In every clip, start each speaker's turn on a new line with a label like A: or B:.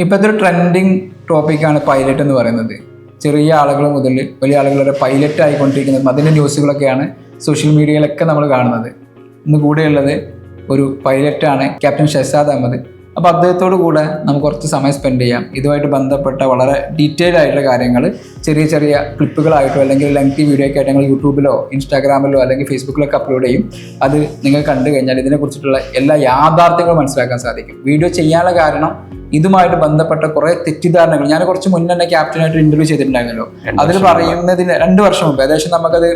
A: ഇപ്പോഴത്തെ ഒരു ട്രെൻഡിങ് ടോപ്പിക്കാണ് പൈലറ്റ് എന്ന് പറയുന്നത്. ചെറിയ ആളുകൾ മുതൽ വലിയ ആളുകൾ വരെ പൈലറ്റ് ആയിക്കൊണ്ടിരിക്കുന്നതും അതിൻ്റെ ന്യൂസുകളൊക്കെയാണ് സോഷ്യൽ മീഡിയയിലൊക്കെ നമ്മൾ കാണുന്നത്. ഇന്ന് കൂടെയുള്ളത് ഒരു പൈലറ്റാണ്, ക്യാപ്റ്റൻ ഷഹസാദ് അഹമ്മദ്. അപ്പോൾ അദ്ദേഹത്തോടു കൂടെ നമുക്ക് കുറച്ച് സമയം സ്പെൻഡ് ചെയ്യാം. ഇതുമായിട്ട് ബന്ധപ്പെട്ട വളരെ ഡീറ്റെയിൽ ആയിട്ടുള്ള കാര്യങ്ങൾ ചെറിയ ചെറിയ ക്ലിപ്പുകളായിട്ടോ അല്ലെങ്കിൽ ലെങ്തി വീഡിയോ ഒക്കെ ആയിട്ട് ഞങ്ങൾ യൂട്യൂബിലോ ഇൻസ്റ്റാഗ്രാമിലോ അല്ലെങ്കിൽ ഫേസ്ബുക്കിലൊക്കെ അപ്ലോഡ് ചെയ്യും. അത് നിങ്ങൾ കണ്ടു കഴിഞ്ഞാൽ ഇതിനെക്കുറിച്ചിട്ടുള്ള എല്ലാ യാഥാർത്ഥ്യങ്ങളും മനസ്സിലാക്കാൻ സാധിക്കും. വീഡിയോ ചെയ്യാനുള്ള കാരണം ഇതുമായിട്ട് ബന്ധപ്പെട്ട കുറേ തെറ്റിദ്ധാരണകൾ ഞാൻ കുറച്ച് മുന്നേ തന്നെ ക്യാപ്റ്റനായിട്ട് ഇന്റർവ്യൂ ചെയ്തിട്ടുണ്ടായിരുന്നല്ലോ. അതിൽ പറയുന്നതിന് 2 വർഷം മുമ്പ് ഏകദേശം നമുക്കത്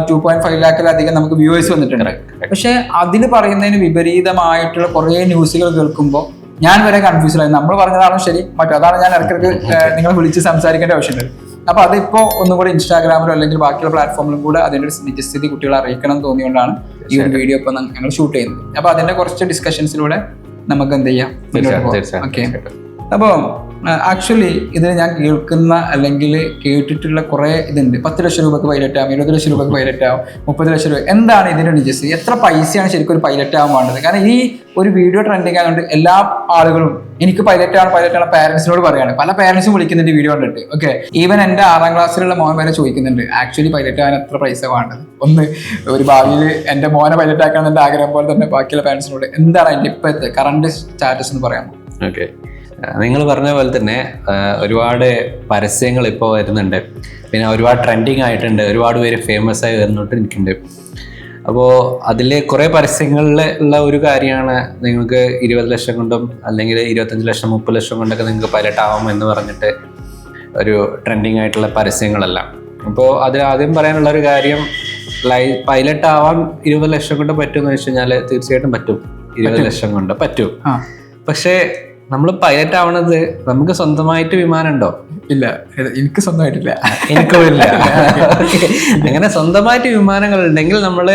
A: 2.5 ലാഖിലധികം നമുക്ക് വ്യൂവേഴ്സ് വന്നിട്ടുണ്ട്. പക്ഷെ അതിൽ പറയുന്നതിന് വിപരീതമായിട്ടുള്ള കുറേ ന്യൂസുകൾ കേൾക്കുമ്പോൾ ഞാൻ വരെ കൺഫ്യൂസ്ഡ് ആയി. നമ്മൾ പറഞ്ഞതാണോ ശരി, അതാണ് ഞാൻ ഇടയ്ക്കിടയ്ക്ക് നിങ്ങളെ വിളിച്ച് സംസാരിക്കേണ്ട ആവശ്യമുണ്ട്. അപ്പോൾ അതിപ്പോൾ ഒന്നും കൂടെ ഇൻസ്റ്റാഗ്രാമിലോ അല്ലെങ്കിൽ ബാക്കിയുള്ള പ്ലാറ്റ്ഫോമിലും കൂടെ അതിൻ്റെ നിജസ്ഥിതി കുട്ടികളെ അറിയിക്കണം എന്ന് തോന്നിയുകൊണ്ടാണ് ഈ ഒരു വീഡിയോ ഇപ്പോൾ ഞങ്ങൾ ഷൂട്ട് ചെയ്യുന്നത്. അപ്പോൾ അതിൻ്റെ കുറച്ച് ഡിസ്കഷൻസിലൂടെ നമുക്ക് എന്ത് ചെയ്യാം. ഓക്കെ, അപ്പോൾ ആക്ച്വലി ഇതിന് ഞാൻ കേൾക്കുന്ന അല്ലെങ്കിൽ കേട്ടിട്ടുള്ള കുറേ ഇതുണ്ട്. 10 ലക്ഷം രൂപക്ക് പൈലറ്റ് ആവും, 20 ലക്ഷം രൂപക്ക് പൈലറ്റ് ആവും, 30 ലക്ഷം രൂപ. എന്താണ് ഇതിൻ്റെ നിജസ്ഥിതി? എത്ര പൈസയാണ് ശരിക്കും ഒരു പൈലറ്റ് ആവാൻ വേണ്ടത്? കാരണം ഈ ഒരു വീഡിയോ ട്രെൻഡിങ് ആയതുകൊണ്ട് എല്ലാ ആളുകളും എനിക്ക് പൈലറ്റാണ് പാരൻസിനോട് പറയാണ്. പല പാരൻസും വിളിക്കുന്നുണ്ട് വീഡിയോ കണ്ടിട്ട്. ഓക്കെ, ഈവൻ എൻ്റെ 6ാം ക്ലാസ്സിലുള്ള മോൻ വരെ ചോദിക്കുന്നുണ്ട് ആക്ച്വലി പൈലറ്റ് ആവാൻ എത്ര പൈസ വേണ്ടത്. ഒരു ഭാവിയിൽ എൻ്റെ മോനെ പൈലറ്റ് ആക്കണം എൻ്റെ ആഗ്രഹം പോലെ തന്നെ ബാക്കിയുള്ള പാരൻസിനോട് എന്താണ് അതിൻ്റെ ഇപ്പോഴത്തെ കറണ്ട് സ്റ്റാറ്റസ് എന്ന് പറയാമോ?
B: ഓക്കെ, നിങ്ങൾ പറഞ്ഞ പോലെ തന്നെ ഒരുപാട് പരസ്യങ്ങൾ ഇപ്പോൾ വരുന്നുണ്ട്. പിന്നെ ഒരുപാട് ട്രെൻഡിങ് ആയിട്ടുണ്ട്, ഒരുപാട് പേര് ഫേമസ് ആയി വരുന്നോണ്ടിരിക്കുന്നുണ്ട്. അപ്പോൾ അതിൽ കുറേ പരസ്യങ്ങളിൽ ഉള്ള ഒരു കാര്യമാണ് നിങ്ങൾക്ക് 20 ലക്ഷം കൊണ്ടും അല്ലെങ്കിൽ 25 ലക്ഷം 30 ലക്ഷം കൊണ്ടൊക്കെ നിങ്ങൾക്ക് പൈലറ്റ് ആവാം എന്ന് പറഞ്ഞിട്ട് ഒരു ട്രെൻഡിങ് ആയിട്ടുള്ള പരസ്യങ്ങളെല്ലാം. അപ്പോൾ അതിൽ ആദ്യം പറയാനുള്ള ഒരു കാര്യം, പൈലറ്റ് ആവാൻ 20 ലക്ഷം കൊണ്ട് പറ്റുമെന്ന് വെച്ച് കഴിഞ്ഞാൽ തീർച്ചയായിട്ടും പറ്റും. 20 ലക്ഷം കൊണ്ട് പറ്റും. പക്ഷേ നമ്മൾ പൈലറ്റ് ആവണത് നമുക്ക് സ്വന്തമായിട്ട് വിമാനം ഉണ്ടോ?
A: ഇല്ല, എനിക്ക് സ്വന്തമായിട്ടില്ല,
B: എനിക്കും ഇല്ല. അങ്ങനെ സ്വന്തമായിട്ട് വിമാനങ്ങൾ ഉണ്ടെങ്കിൽ നമ്മൾ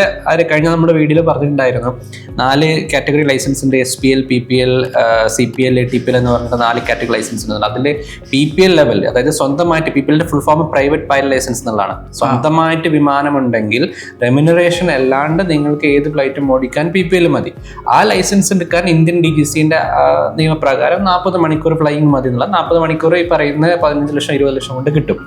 B: കഴിഞ്ഞ നമ്മുടെ വീഡിയോയിൽ പറഞ്ഞിട്ടുണ്ടായിരുന്നു 4 കാറ്റഗറി ലൈസൻസ് ഉണ്ട്. SPL, PPL, CPL, TPL എന്ന് പറഞ്ഞിട്ട് 4 കാറ്റഗറി ലൈസൻസ് ഉണ്ട്. അതിൽ PPL ലെവൽ, അതായത് സ്വന്തമായിട്ട് PPLന്റെ full form private pilot licence എന്നുള്ളതാണ്. സ്വന്തമായിട്ട് വിമാനം ഉണ്ടെങ്കിൽ റെമ്യൂണറേഷൻ അല്ലാണ്ട് നിങ്ങൾക്ക് ഏത് ഫ്ലൈറ്റും ഓടിക്കാൻ PPL മതി. ആ ലൈസൻസ് എടുക്കാൻ ഇന്ത്യൻ DGCന്റെ നിയമപ്രകാരം 40 മണിക്കൂർ ഫ്ലൈയിങ് മതി എന്നുള്ള 40 മണിക്കൂർ ഈ പറയുന്ന 15 ലക്ഷം 20 ലക്ഷം കൊണ്ട് കിട്ടും.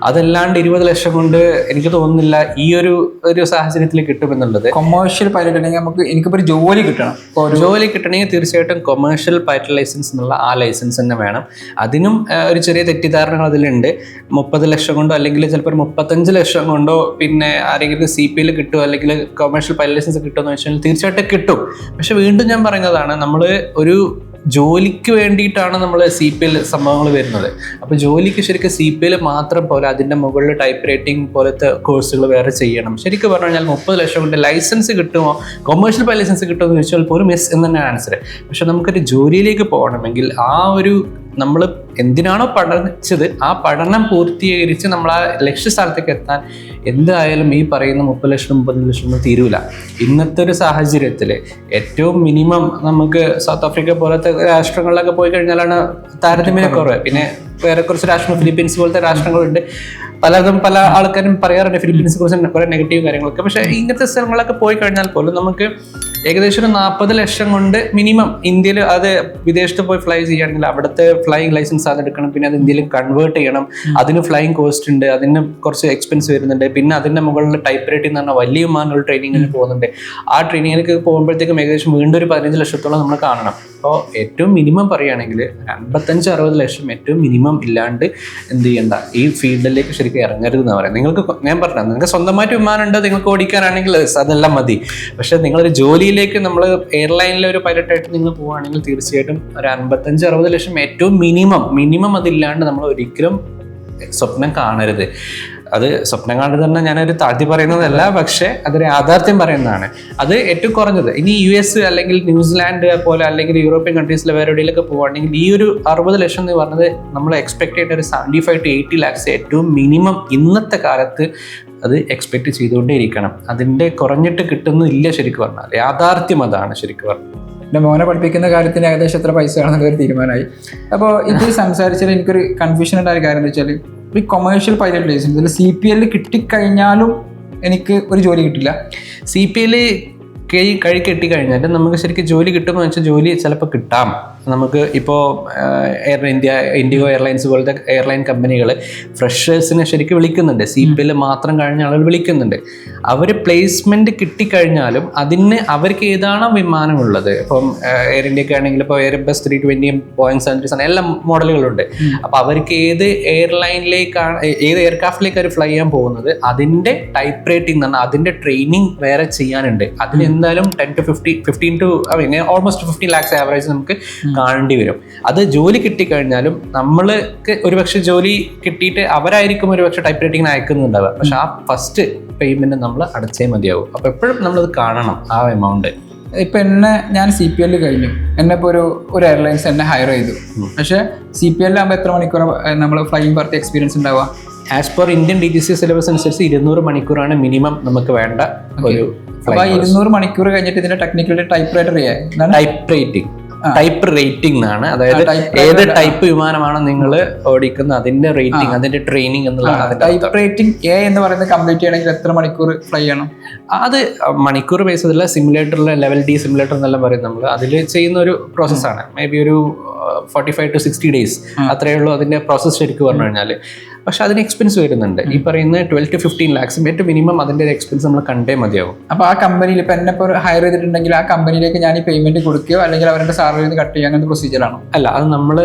B: അതല്ലാണ്ട് 20 ലക്ഷം കൊണ്ട് എനിക്ക് തോന്നുന്നില്ല ഈ ഒരു സാഹചര്യത്തിൽ കിട്ടുമെന്നുള്ളത്.
A: കൊമേഴ്ഷ്യൽ പൈലറ്റ് ആണെങ്കിൽ എനിക്കിപ്പോൾ ഒരു ജോലി കിട്ടണം.
B: ജോലി കിട്ടണമെങ്കിൽ തീർച്ചയായിട്ടും കൊമേഴ്ഷ്യൽ പൈലറ്റ് ലൈസൻസ് എന്നുള്ള ആ ലൈസൻസ് തന്നെ വേണം. അതിനും ഒരു ചെറിയ തെറ്റിദ്ധാരണകൾ അതിലുണ്ട്. 30 ലക്ഷം കൊണ്ടോ അല്ലെങ്കിൽ ചിലപ്പോൾ ഒരു 35 ലക്ഷം കൊണ്ടോ പിന്നെ ആരെങ്കിലും CPL കിട്ടുമോ അല്ലെങ്കിൽ കൊമേഴ്ഷ്യൽ പൈലറ്റ് ലൈസൻസ് കിട്ടുമെന്ന് വെച്ചാൽ തീർച്ചയായിട്ടും കിട്ടും. പക്ഷെ വീണ്ടും ഞാൻ പറയുന്നതാണ്, നമ്മൾ ഒരു ജോലിക്ക് വേണ്ടിയിട്ടാണ് നമ്മൾ CPL സംഭവങ്ങൾ വരുന്നത്. അപ്പോൾ ജോലിക്ക് ശരിക്കും CPL മാത്രം പോലെ അതിൻ്റെ മുകളിൽ ടൈപ്പ് റൈറ്റിംഗ് പോലത്തെ കോഴ്സുകൾ വേറെ ചെയ്യണം. ശരിക്കും പറഞ്ഞു കഴിഞ്ഞാൽ 30 ലക്ഷം കൊണ്ട് ലൈസൻസ് കിട്ടുമോ, കൊമേഴ്ഷ്യൽ പൈലറ്റ് ലൈസൻസ് കിട്ടുമോ എന്ന് ചോദിച്ചാൽ പോലും യെസ് എന്ന് തന്നെ ആൻസർ. പക്ഷെ നമുക്കൊരു ജോലിയിലേക്ക് പോകണമെങ്കിൽ നമ്മൾ എന്തിനാണോ പഠിച്ചത് ആ പഠനം പൂർത്തീകരിച്ച് നമ്മൾ ആ ലക്ഷ്യസ്ഥാനത്തേക്ക് എത്താൻ എന്തായാലും ഈ പറയുന്ന 30 ലക്ഷം 30 ലക്ഷം തീരൂല. ഇന്നത്തെ ഒരു സാഹചര്യത്തിൽ ഏറ്റവും മിനിമം നമുക്ക് സൗത്ത് ആഫ്രിക്ക പോലത്തെ രാഷ്ട്രങ്ങളിലൊക്കെ പോയി കഴിഞ്ഞാലാണ് താരതമ്യേന കുറവ്. പിന്നെ വേറെ കുറച്ച് രാഷ്ട്രം, ഫിലിപ്പീൻസ് പോലത്തെ രാഷ്ട്രങ്ങളുണ്ട്. പല ആൾക്കാരും പറയാറുണ്ട് ഫിലിപ്പീൻസിനെ കുറിച്ച് കുറേ നെഗറ്റീവ് കാര്യങ്ങളൊക്കെ. പക്ഷേ ഇങ്ങനത്തെ സ്ഥലങ്ങളൊക്കെ പോയി കഴിഞ്ഞാൽ പോലും നമുക്ക് ഏകദേശം ഒരു 40 ലക്ഷം കൊണ്ട് മിനിമം ഇന്ത്യയിൽ, അത് വിദേശത്ത് പോയി ഫ്ലൈ ചെയ്യുകയാണെങ്കിൽ അവിടുത്തെ ഫ്ലൈയിങ് ലൈസൻസ് അതെടുക്കണം. പിന്നെ അത് ഇന്ത്യയിൽ കൺവേർട്ട് ചെയ്യണം. അതിന് ഫ്ലൈയിങ് കോസ്റ്റ് ഉണ്ട്, അതിന് കുറച്ച് എക്സ്പെൻസ് വരുന്നുണ്ട്. പിന്നെ അതിൻ്റെ മുകളിൽ ടൈപ്പ് റൈറ്റിംഗ് എന്ന് പറഞ്ഞാൽ വലിയ വിമാനങ്ങൾ ട്രെയിനിങ്ങിന് പോകുന്നുണ്ട്. ആ ട്രെയിനിങ്ങിലേക്ക് പോകുമ്പോഴത്തേക്കും ഏകദേശം വീണ്ടും ഒരു 15 ലക്ഷത്തോളം നമ്മൾ കാണണം. അപ്പോൾ ഏറ്റവും മിനിമം പറയുകയാണെങ്കിൽ 55-60 ലക്ഷം ഏറ്റവും മിനിമം ഇല്ലാണ്ട് എന്ത് ചെയ്യണ്ട, ഈ ഫീൽഡിലേക്ക് ശരിക്കും ഇറങ്ങരുത് എന്ന് പറയാം. ഞാൻ പറഞ്ഞു, നിങ്ങൾക്ക് സ്വന്തമായിട്ട് വിമാനം ഉണ്ട്, നിങ്ങൾക്ക് ഓടിക്കാനാണെങ്കിൽ അതെല്ലാം മതി. പക്ഷെ നിങ്ങളൊരു ജോലിയിലേക്ക്, നമ്മൾ എയർലൈനിലെ ഒരു പൈലറ്റായിട്ട് നിങ്ങൾ പോവുകയാണെങ്കിൽ തീർച്ചയായിട്ടും ഒരു 55-60 ലക്ഷം ഏറ്റവും മിനിമം അതില്ലാണ്ട് നമ്മൾ ഒരിക്കലും സ്വപ്നം കാണരുത്. അത് സ്വപ്നം കാണുന്നത് തന്നെ ഞാനൊരു താഴ്ത്തി പറയുന്നതല്ല, പക്ഷെ അതൊരു യാഥാർത്ഥ്യം പറയുന്നതാണ്. അത് ഏറ്റവും കുറഞ്ഞത്. ഇനി US അല്ലെങ്കിൽ ന്യൂസിലാൻഡ് പോലെ അല്ലെങ്കിൽ യൂറോപ്യൻ കൺട്രീസിലെ വേറെ എവിടെയൊക്കെ പോവുകയാണെങ്കിൽ ഈ ഒരു 60 ലക്ഷം എന്ന് പറഞ്ഞത് നമ്മൾ എക്സ്പെക്ട് ചെയ്യേണ്ട ഒരു 75-80 ലാക്സ് ഏറ്റവും മിനിമം ഇന്നത്തെ കാലത്ത് അത് എക്സ്പെക്ട് ചെയ്തുകൊണ്ടേ അതിൻ്റെ കുറഞ്ഞിട്ട് കിട്ടുന്നില്ല. ശരിക്കും പറഞ്ഞാൽ യാഥാർത്ഥ്യം അതാണ്. ശരിക്കും പറഞ്ഞാൽ
A: എൻ്റെ മോനെ പഠിപ്പിക്കുന്ന കാര്യത്തിന് ഏകദേശം എത്ര പൈസ ആണെന്നുള്ളൊരു തീരുമാനമായി. അപ്പോൾ ഇത് സംസാരിച്ചാൽ എനിക്കൊരു കൺഫ്യൂഷൻ ഉണ്ടായ കാര്യം എന്താ വെച്ചാൽ, ഈ കൊമേഴ്ഷ്യൽ പൈലറ്റ് ലൈസൻസ് ഇതിൽ CPL കിട്ടിക്കഴിഞ്ഞാലും എനിക്ക് ഒരു ജോലി കിട്ടില്ല.
B: CPL കെട്ടിക്കഴിഞ്ഞാൽ നമുക്ക് ശരിക്കും ജോലി കിട്ടുമെന്ന് വെച്ചാൽ ജോലി ചിലപ്പോൾ കിട്ടാം. നമുക്ക് ഇപ്പോൾ എയർ ഇന്ത്യ, ഇൻഡിഗോ എയർലൈൻസ് പോലത്തെ എയർലൈൻ കമ്പനികൾ ഫ്രഷേഴ്സിനെ ശരിക്കും വിളിക്കുന്നുണ്ട്. CPL മാത്രം കഴിഞ്ഞ ആളുകൾ വിളിക്കുന്നുണ്ട്. അവർ പ്ലേസ്മെൻറ്റ് കിട്ടിക്കഴിഞ്ഞാലും അതിന് അവർക്ക് ഏതാണോ വിമാനമുള്ളത്, ഇപ്പം എയർ ഇന്ത്യക്ക് ആണെങ്കിൽ ഇപ്പോൾ എയർബസ് 320, ബോയിങ് 737 എല്ലാ മോഡലുകളുണ്ട്. അപ്പോൾ അവർക്ക് ഏത് എയർലൈനിലേക്കാണ്, ഏത് എയർക്രാഫ്റ്റിലേക്ക് അവർ ഫ്ലൈ ചെയ്യാൻ പോകുന്നത്, അതിൻ്റെ ടൈപ്പ് റേറ്റിംഗ് എന്ന് പറഞ്ഞാൽ അതിൻ്റെ ട്രെയിനിങ് വേറെ ചെയ്യാനുണ്ട്. അതിന് എന്തായാലും 10 to 15 to almost 15 lakhs average നമുക്ക് കാണേണ്ടി വരും. അത് ജോലി കിട്ടിക്കഴിഞ്ഞാലും നമ്മൾക്ക് ഒരുപക്ഷെ ജോലി കിട്ടിയിട്ട് അവരായിരിക്കും ഒരുപക്ഷെ ടൈപ്പ് റേറ്റിംഗിന് അയക്കുന്നുണ്ടാവുക. പക്ഷെ ആ ഫസ്റ്റ് പേയ്മെന്റ് നമ്മൾ അടച്ചേ മതിയാവും. അപ്പോൾ എപ്പോഴും നമ്മളത് കാണണം ആ എമൗണ്ട്.
A: ഇപ്പം ഞാൻ CPL കഴിഞ്ഞു, എന്നെ ഇപ്പോൾ ഒരു എയർലൈൻസ് എന്നെ ഹയർ ചെയ്തു. പക്ഷേ CPL ആകുമ്പോൾ എത്ര മണിക്കൂർ നമ്മൾ ഫ്ലൈയിങ് ബർത്ത് എക്സ്പീരിയൻസ് ഉണ്ടാവുക?
B: As per Indian DGC syllabus അനുസരിച്ച് 200 മണിക്കൂറാണ് മിനിമം നമുക്ക് വേണ്ട ഒരു.
A: അപ്പോൾ 200 മണിക്കൂർ കഴിഞ്ഞിട്ട് ഇതിന്റെ ടെക്നിക്കൽ ടൈപ്പ്
B: റേറ്റിംഗ് എന്നാണ്. അതായത് ഏത് ടൈപ്പ് വിമാനമാണ് നിങ്ങൾ ഓടിക്കുന്നത് അതിന്റെ റേറ്റിംഗ്, അതിന്റെ ട്രെയിനിങ് എന്നുള്ളതാണ്.
A: ടൈപ്പ് റേറ്റിംഗ് A എന്ന് പറയുന്നത് കംപ്ലീറ്റ് ചെയ്യണമെങ്കിൽ എത്ര മണിക്കൂർ ഫ്ലൈ ചെയ്യണം?
B: അത് മണിക്കൂർ ബേസ് അല്ല, സിമുലേറ്ററിലെ ലെവൽ D സിമുലേറ്റർ എന്നെല്ലാം പറയും നമ്മൾ. അതിൽ ചെയ്യുന്ന ഒരു പ്രോസസ്സാണ്. മേ ബി ഒരു 45 to 60 days അത്രയേ ഉള്ളൂ അതിന്റെ പ്രോസസ്സ് ശരിക്കും പറഞ്ഞു കഴിഞ്ഞാൽ. പക്ഷെ അതിന് എക്സ്പെൻസ് വരുന്നുണ്ട്. ഈ പറയുന്ന 12 to 15 lakhs ഏറ്റവും മിനിമം അതിന്റെ എക്സ്പെൻസ് നമ്മൾ കണ്ടേ മതിയാവും.
A: അപ്പോൾ ആ കമ്പനിയിൽ ഇപ്പം എന്നെ ഇപ്പോൾ ഹയർ ചെയ്തിട്ടുണ്ടെങ്കിൽ ആ കമ്പനിയിലേക്ക് ഞാൻ ഈ പേയ്മെന്റ് കൊടുക്കുകയോ അല്ലെങ്കിൽ അവരുടെ സാലറിയിൽ നിന്ന് കട്ട് ചെയ്യുക, അങ്ങനത്തെ പ്രൊസീജിയറാണോ?
B: അല്ല, അത്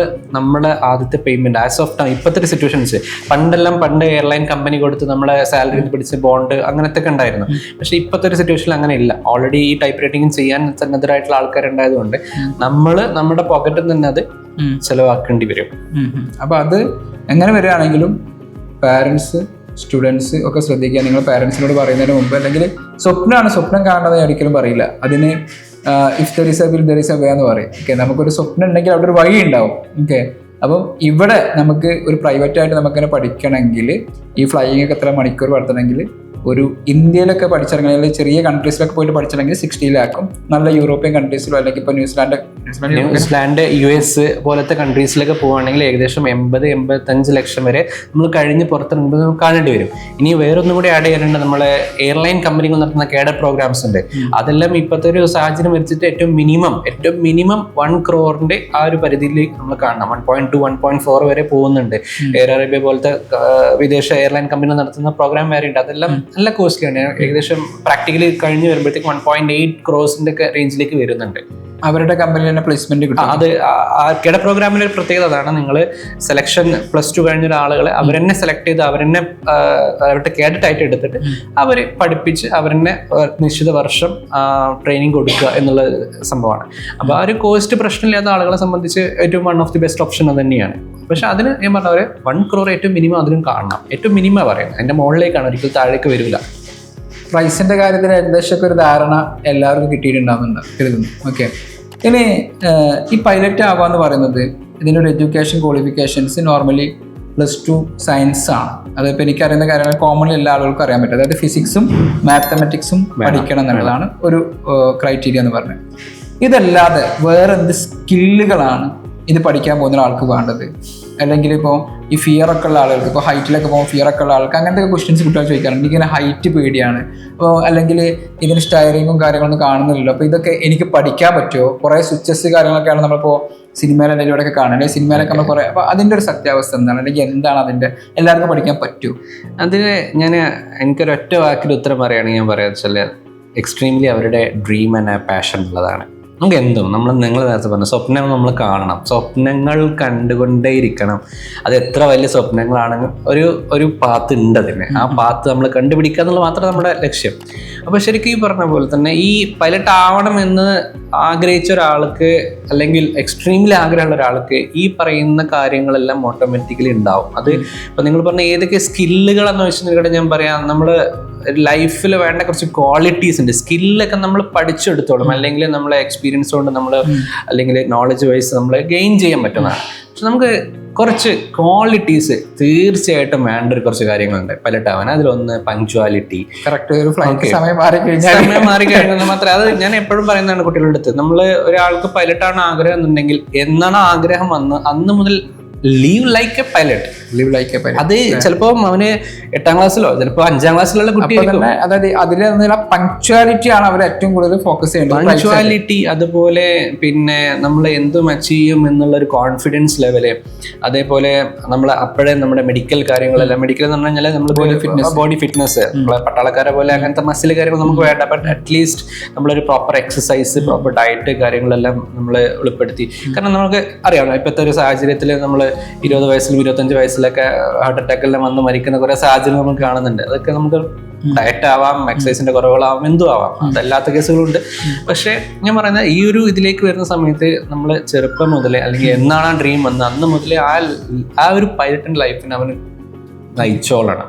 B: നമ്മുടെ ആദ്യത്തെ പേയ്മെന്റ് ആസ് ഓഫ് ടൈം ഇപ്പോഴത്തെ സിറ്റുവേഷൻസ്, പണ്ട് എയർലൈൻ കമ്പനി കൊടുത്ത് നമ്മളെ സാലറി പിടിച്ച് ബോണ്ട് അങ്ങനത്തെ ഒക്കെ ഉണ്ടായിരുന്നു. പക്ഷെ ഇപ്പോഴത്തെ ഒരു സിറ്റുവേഷനിൽ അങ്ങനെ ഇല്ല. ഓൾറെഡി ഈ ടൈപ്പ് റേറ്റിംഗ് ചെയ്യാൻ സന്നദ്ധരായിട്ടുള്ള ആൾക്കാരുണ്ടായതുകൊണ്ട് നമ്മുടെ പോക്കറ്റിൽ നിന്ന് അത് ചെലവാക്കേണ്ടി വരും.
A: അപ്പോൾ അത് എങ്ങനെ വരികയാണെങ്കിലും പാരൻസ്, സ്റ്റുഡൻസ് ഒക്കെ ശ്രദ്ധിക്കുക. നിങ്ങൾ പാരൻസിനോട് പറയുന്നതിന് മുമ്പ്, അല്ലെങ്കിൽ സ്വപ്നം കാണുന്നത് ഒരിക്കലും പറയില്ല. അതിന് if there is A will there is a way എന്ന് പറയും. ഓക്കെ, നമുക്കൊരു സ്വപ്നം ഉണ്ടെങ്കിൽ അവിടെ ഒരു വഴി ഉണ്ടാവും. ഓക്കെ, അപ്പം ഇവിടെ നമുക്ക് ഒരു പ്രൈവറ്റായിട്ട് നമുക്കിങ്ങനെ പഠിക്കണമെങ്കിൽ ഈ ഫ്ലൈയിങ് ഒക്കെ എത്ര മണിക്കൂർ നടത്തണമെങ്കിൽ ഒരു ഇന്ത്യയിലൊക്കെ പഠിച്ചിറങ്ങി ചെറിയ കൺട്രീസിലൊക്കെ പോയിട്ട് പഠിച്ചിട്ടുണ്ടെങ്കിൽ 60 lakhs, നല്ല യൂറോപ്യൻ കൺട്രീസിലോ അല്ലെങ്കിൽ ഇപ്പോൾ
B: ന്യൂസിലാൻഡ് US പോലത്തെ കൺട്രീസിലൊക്കെ പോവുകയാണെങ്കിൽ ഏകദേശം 80-85 ലക്ഷം വരെ നമ്മൾ കഴിഞ്ഞ് പുറത്തിറങ്ങുമ്പോൾ നമുക്ക് കാണേണ്ടി വരും. ഇനി വേറൊന്നും കൂടി ആഡ് ചെയ്യാനുണ്ട്. നമ്മളെ എയർലൈൻ കമ്പനികൾ നടത്തുന്ന കേഡർ പ്രോഗ്രാംസ് ഉണ്ട്. അതെല്ലാം ഇപ്പോഴത്തെ ഒരു സാഹചര്യം വെച്ചിട്ട് ഏറ്റവും മിനിമം 1 crore ആ ഒരു പരിധിയിലേക്ക് നമ്മൾ കാണണം. 1.2, 1.4 വരെ പോകുന്നുണ്ട്. എയർ അറേബ്യ പോലത്തെ വിദേശ എയർലൈൻ കമ്പനി നടത്തുന്ന പ്രോഗ്രാം വരെ ഉണ്ട്. അതെല്ലാം നല്ല കോസ്റ്റ്ലിയാണ്. ഏകദേശം പ്രാക്ടിക്കലി കഴിഞ്ഞ് വരുമ്പോഴത്തേക്ക് 1.8 crores ഒക്കെ റേഞ്ചിലേക്ക് വരുന്നുണ്ട്.
A: അവരുടെ കമ്പനിയിൽ തന്നെ പ്ലേസ്മെന്റ് കിട്ടും.
B: അത് കേഡർ പ്രോഗ്രാമിന്റെ ഒരു പ്രത്യേകത അതാണ്. നിങ്ങൾ സെലക്ഷൻ +2 കഴിഞ്ഞ ആളുകളെ അവരെന്നെ സെലക്ട് ചെയ്ത് അവരുടെ കേഡറ്റ് ആയിട്ട് എടുത്തിട്ട് അവരെ പഠിപ്പിച്ച് അവരെന്നെ നിശ്ചിത വർഷം ട്രെയിനിങ് കൊടുക്കുക എന്നുള്ള സംഭവമാണ്. അപ്പോൾ ആ ഒരു കോസ്റ്റ് പ്രശ്നമില്ലാത്ത ആളുകളെ സംബന്ധിച്ച് ഏറ്റവും one of the best option അത് തന്നെയാണ്. പക്ഷെ അതിന് ഞാൻ പറഞ്ഞവരെ 1 crore ഏറ്റവും മിനിമം അതിനും കാണണം. ഏറ്റവും മിനിമം പറയുന്നത് അതിന്റെ മുകളിലേക്കാണ്, ഒരിക്കലും താഴേക്ക് വരില്ല.
A: പ്രൈസിന്റെ കാര്യത്തിൽ ഏകദേശമൊക്കെ ഒരു ധാരണ എല്ലാവർക്കും കിട്ടിയിട്ടുണ്ടാകുന്നുണ്ട് കരുതുന്നു. ഓക്കെ, ഇനി ഈ പൈലറ്റ് ആവാന്ന് പറയുന്നത് ഇതിൻ്റെ ഒരു എഡ്യൂക്കേഷൻ ക്വാളിഫിക്കേഷൻസ് നോർമലി +2 സയൻസ് ആണ്. അതിപ്പോൾ എനിക്കറിയുന്ന കാര്യങ്ങൾ കോമൺലി എല്ലാ ആളുകൾക്കും അറിയാൻ പറ്റും. അതായത് ഫിസിക്സും മാത്തമാറ്റിക്സും പഠിക്കണം എന്നുള്ളതാണ് ഒരു ക്രൈറ്റീരിയ എന്ന് പറഞ്ഞത്. ഇതല്ലാതെ വേറെ എന്ത് സ്കില്ലുകളാണ് ഇത് പഠിക്കാൻ പോകുന്ന ഒരാൾക്ക് വേണ്ടത്? അല്ലെങ്കിൽ ഇപ്പോൾ ഈ ഫിയറൊക്കെ ഉള്ള ആളുകൾക്ക്, ഇപ്പോൾ ഹൈറ്റിലൊക്കെ പോകുമ്പോൾ ഫിയറൊക്കെ ഉള്ള ആൾക്ക് അങ്ങനത്തെ ക്വസ്റ്റ്യൻസ് കുട്ടികൾ ചോദിക്കാറുണ്ട്. എനിക്കിങ്ങനെ ഹൈറ്റ് പേടിയാണ്, അപ്പോൾ അല്ലെങ്കിൽ ഇതിന് സ്റ്റയറിങ്ങും കാര്യങ്ങളൊന്നും കാണുന്നില്ലല്ലോ, അപ്പോൾ ഇതൊക്കെ എനിക്ക് പഠിക്കാൻ പറ്റുമോ? കുറേ സ്വിച്ചസ് കാര്യങ്ങളൊക്കെയാണ് നമ്മളിപ്പോൾ സിനിമയിലെ ഇവിടെയൊക്കെ കാണുന്നത്. സിനിമയിലൊക്കെ നമ്മൾ കുറേ, അപ്പോൾ അതിൻ്റെ ഒരു സത്യാവസ്ഥ എന്താണ്, അല്ലെങ്കിൽ എന്താണ് അതിൻ്റെ, എല്ലാവർക്കും പഠിക്കാൻ പറ്റുമോ?
B: അതിന് എനിക്കൊരൊറ്റ വാക്കിൽ ഉത്തരം പറയുകയാണെങ്കിൽ ഞാൻ പറയാന്ന് വെച്ചാൽ എക്സ്ട്രീംലി അവരുടെ ഡ്രീം ആൻഡ് പാഷൻ ഉള്ളതാണ്. നമുക്ക് എന്തും നിങ്ങൾ നേരത്തെ പറഞ്ഞു, സ്വപ്നം നമ്മൾ കാണണം, സ്വപ്നങ്ങൾ കണ്ടുകൊണ്ടേയിരിക്കണം. അത് എത്ര വലിയ സ്വപ്നങ്ങളാണെങ്കിൽ ഒരു പാത്ത് ഉണ്ട് അതിന്. ആ പാത്ത് നമ്മൾ കണ്ടുപിടിക്കുക എന്നുള്ളത് മാത്രം നമ്മുടെ ലക്ഷ്യം. അപ്പോൾ ശരിക്കും ഈ പറഞ്ഞ പോലെ തന്നെ ഈ പൈലറ്റ് ആവണമെന്ന് ആഗ്രഹിച്ച ഒരാൾക്ക്, അല്ലെങ്കിൽ എക്സ്ട്രീംലി ആഗ്രഹമുള്ള ഒരാൾക്ക് ഈ പറയുന്ന കാര്യങ്ങളെല്ലാം ഓട്ടോമാറ്റിക്കലി ഉണ്ടാവും. അത് ഇപ്പം നിങ്ങൾ പറഞ്ഞ ഏതൊക്കെ സ്കില്ലുകളെന്ന് വെച്ചിട്ടുണ്ടെങ്കിൽ ഞാൻ പറയാം, നമ്മൾ ലൈഫിൽ വേണ്ട കുറച്ച് ക്വാളിറ്റീസ് ഉണ്ട്. സ്കില്ലൊക്കെ നമ്മൾ പഠിച്ചെടുത്തോളും, അല്ലെങ്കിൽ നമ്മളെ എക്സ്പീരിയൻസ് കൊണ്ട് നമ്മൾ, അല്ലെങ്കിൽ നോളജ് വൈസ് നമ്മൾ ഗെയിൻ ചെയ്യാൻ പറ്റുന്നതാണ്. പക്ഷെ നമുക്ക് കുറച്ച് ക്വാളിറ്റീസ് തീർച്ചയായിട്ടും വേണ്ട ഒരു കുറച്ച് കാര്യങ്ങളുണ്ട് പൈലറ്റ് ആവാൻ. അതിലൊന്ന് പങ്ക്ച്വാലിറ്റി.
A: കറക്റ്റ് ഒരു ഫ്ലൈറ്റ് സമയം
B: മാറി കഴിഞ്ഞാൽ മാത്രമേ, അത് ഞാൻ എപ്പോഴും പറയുന്നതാണ് കുട്ടികളുടെ അടുത്ത്, നമ്മൾ ഒരാൾക്ക് പൈലറ്റാണ് ആഗ്രഹം എന്നുണ്ടെങ്കിൽ എന്നാണ് ആഗ്രഹം വന്ന് അന്ന് മുതൽ ലീവ് ലൈക്ക് എ പൈലറ്റ്. അത് ചിലപ്പോ അവന് 8ാം ക്ലാസ്സിലോ ചിലപ്പോ 5ാം ക്ലാസ്സിലുള്ള കുട്ടിയായിരിക്കും.
A: അതായത് അതിൽ പങ്ക്ച്വാലിറ്റി ആണ് അവർ ഏറ്റവും കൂടുതൽ ഫോക്കസ് ചെയ്യുന്നത്.
B: പങ്ക്ച്വാലിറ്റി, അതുപോലെ പിന്നെ നമ്മൾ എന്തും അച്ചീവ് ചെയ്യും എന്നുള്ള ഒരു കോൺഫിഡൻസ് ലെവല്, അതേപോലെ നമ്മൾ അപ്പോഴേ നമ്മുടെ മെഡിക്കൽ കാര്യങ്ങളെല്ലാം, മെഡിക്കൽ എന്ന് പറഞ്ഞു കഴിഞ്ഞാൽ നമ്മൾ ബോഡി ഫിറ്റ്നസ്, നമ്മളെ പട്ടാളക്കാരെ പോലെ അങ്ങനത്തെ മസിൽ കാര്യങ്ങൾ നമുക്ക് വേണ്ട, ബട്ട് അറ്റ്ലീസ്റ്റ് നമ്മളൊരു പ്രോപ്പർ എക്സസൈസ്, പ്രോപ്പർ ഡയറ്റ് കാര്യങ്ങളെല്ലാം നമ്മൾ ഉൾപ്പെടുത്തി. കാരണം നമുക്ക് അറിയാമല്ലോ ഇപ്പോഴത്തെ ഒരു സാഹചര്യത്തിൽ നമ്മൾ 20 വയസ്സിലും 25 വയസ്സിലൊക്കെ ഹാർട്ട് അറ്റാക്കെല്ലാം വന്ന് മരിക്കുന്ന കുറേ സാഹചര്യം നമുക്ക് കാണുന്നുണ്ട്. അതൊക്കെ നമുക്ക് ഡയറ്റ് ആവാം, എക്സസൈസിന്റെ കുറവുകളാവാം, എന്തും ആവാം, അതല്ലാത്ത കേസുകളുണ്ട്. പക്ഷെ ഞാൻ പറയുന്നത് ഈ ഒരു ഇതിലേക്ക് വരുന്ന സമയത്ത് നമ്മൾ ചെറുപ്പം മുതലേ, അല്ലെങ്കിൽ എന്നാണ് ആ ഡ്രീം വന്നത് അന്ന് മുതലേ ആ ഒരു പൈലറ്റിന്റെ ലൈഫിന് അവന് നയിച്ചോളണം.